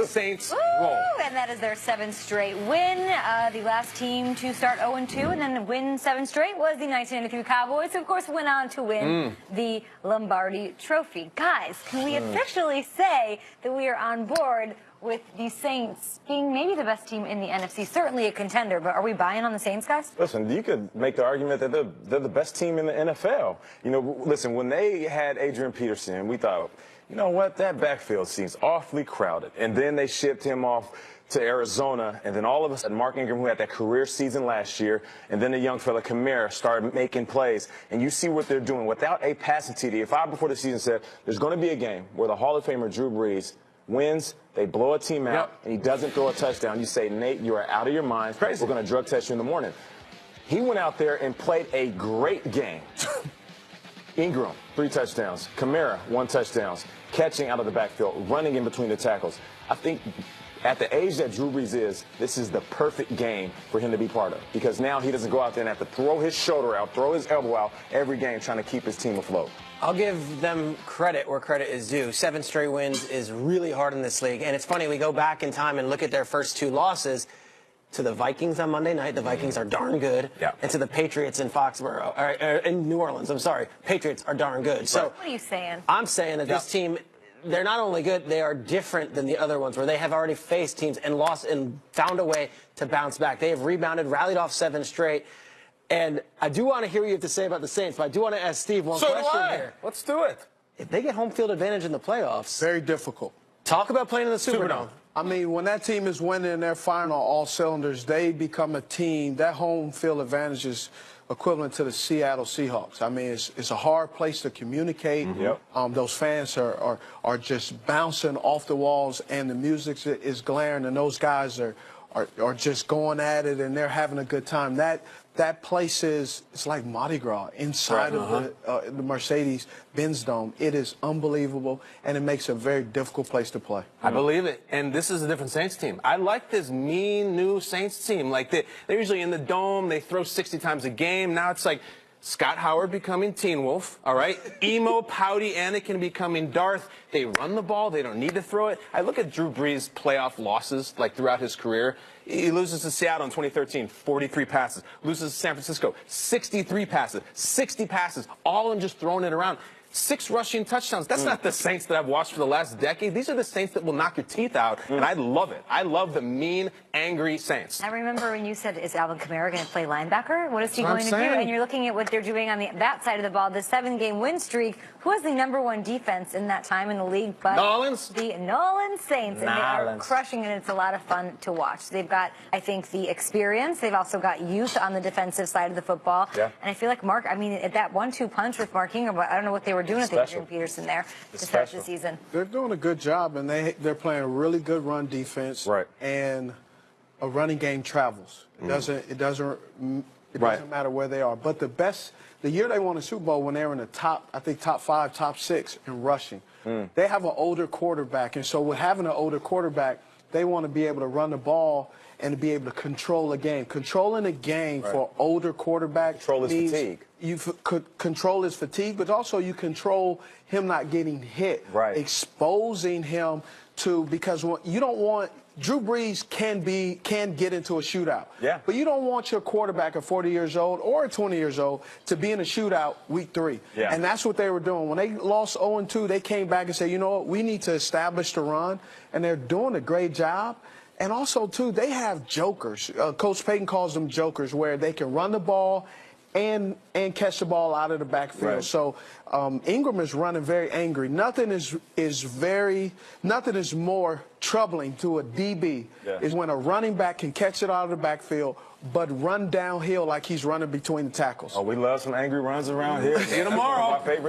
Saints roll. And that is their 7th straight win. The last team to start 0-2 and then win 7 straight was the 1993 Cowboys, who of course went on to win the Lombardi Trophy. Guys, can we officially say that we are on board with the Saints being maybe the best team in the NFC? Certainly a contender, but are we buying on the Saints, guys? Listen, you could make the argument that they're the best team in the NFL. You know, listen, when they had Adrian Peterson, we thought, you know what, that backfield seems awfully crowded. And then they shipped him off to Arizona, and then all of a sudden, Mark Ingram, who had that career season last year, and then the young fella, Kamara, started making plays. And you see what they're doing. Without a passing TD, if I, before the season, said there's going to be a game where the Hall of Famer Drew Brees wins, they blow a team out, and he doesn't throw a touchdown, you say, Nate, you are out of your mind. Crazy. We're going to drug test you in the morning. He went out there and played a great game. Ingram, 3 touchdowns. Kamara, 1 touchdown. Catching out of the backfield, running in between the tackles. I think at the age that Drew Brees is, this is the perfect game for him to be part of, because now he doesn't go out there and have to throw his shoulder out, throw his elbow out every game trying to keep his team afloat. I'll give them credit where credit is due. 7 straight wins is really hard in this league. And it's funny, we go back in time and look at their first 2 losses. To the Vikings on Monday night, the Vikings are darn good. Yeah. And to the Patriots in Foxborough, or in New Orleans, I'm sorry, Patriots are darn good. So what are you saying? I'm saying that this team, they're not only good, they are different than the other ones where they have already faced teams and lost and found a way to bounce back. They have rebounded, rallied off 7 straight. And I do want to hear what you have to say about the Saints, but I do want to ask Steve one question here. Let's do it. If they get home field advantage in the playoffs, very difficult. Talk about playing in the Superdome. I mean, when that team is winning and they're firing on all cylinders, they become a team. That home field advantage is equivalent to the Seattle Seahawks. I mean, it's a hard place to communicate. Those fans are just bouncing off the walls, and the music is glaring, and those guys are just going at it, and they're having a good time. That place it's like Mardi Gras inside of the Mercedes-Benz Dome. It is unbelievable, and it makes a very difficult place to play. I believe it. And this is a different Saints team. I like this mean new Saints team. Like they're usually in the Dome. They throw 60 times a game. Now it's like Scott Howard becoming Teen Wolf, all right? Emo, pouty Anakin becoming Darth. They run the ball. They don't need to throw it. I look at Drew Brees' playoff losses, like throughout his career. He loses to Seattle in 2013, 43 passes. Loses to San Francisco, 63 passes, 60 passes, all in just throwing it around. 6 rushing touchdowns. That's not the Saints that I've watched for the last decade. These are the Saints that will knock your teeth out, and I love it. I love the mean, angry Saints. I remember when you said, is Alvin Kamara going to play linebacker? What is he going to do? And you're looking at what they're doing on that side of the ball, the 7-game win streak. Who was the #1 defense in that time in the league? But Nolans? The Nolans Saints. And they are crushing it. It's a lot of fun to watch. They've got, I think, the experience. They've also got youth on the defensive side of the football. Yeah. And I feel like Mark, I mean, at that 1-2 punch with Mark Ingram, I don't know what they were doing with Adrian Peterson there to start the season. They're doing a good job, and they're playing a really good run defense. Right. And a running game travels. It doesn't matter where they are. But the year they won the Super Bowl, when they were in the top 5, top 6 in rushing, they have an older quarterback, and so with having an older quarterback, they want to be able to run the ball and to be able to control a game. Controlling a game for an older quarterback means fatigue. You could control his fatigue, but also you control him not getting hit, exposing him to, because you don't want. Drew Brees can get into a shootout. Yeah. But you don't want your quarterback at 40 years old or 20 years old to be in a shootout week 3. Yeah. And that's what they were doing. When they lost 0-2, they came back and said, you know what, we need to establish the run. And they're doing a great job. And also, too, they have jokers. Coach Payton calls them jokers, where they can run the ball and catch the ball out of the backfield. Right. So Ingram is running very angry. Nothing is more troubling to a DB is when a running back can catch it out of the backfield but run downhill like he's running between the tackles. Oh, we love some angry runs around here. See you tomorrow. My favorite.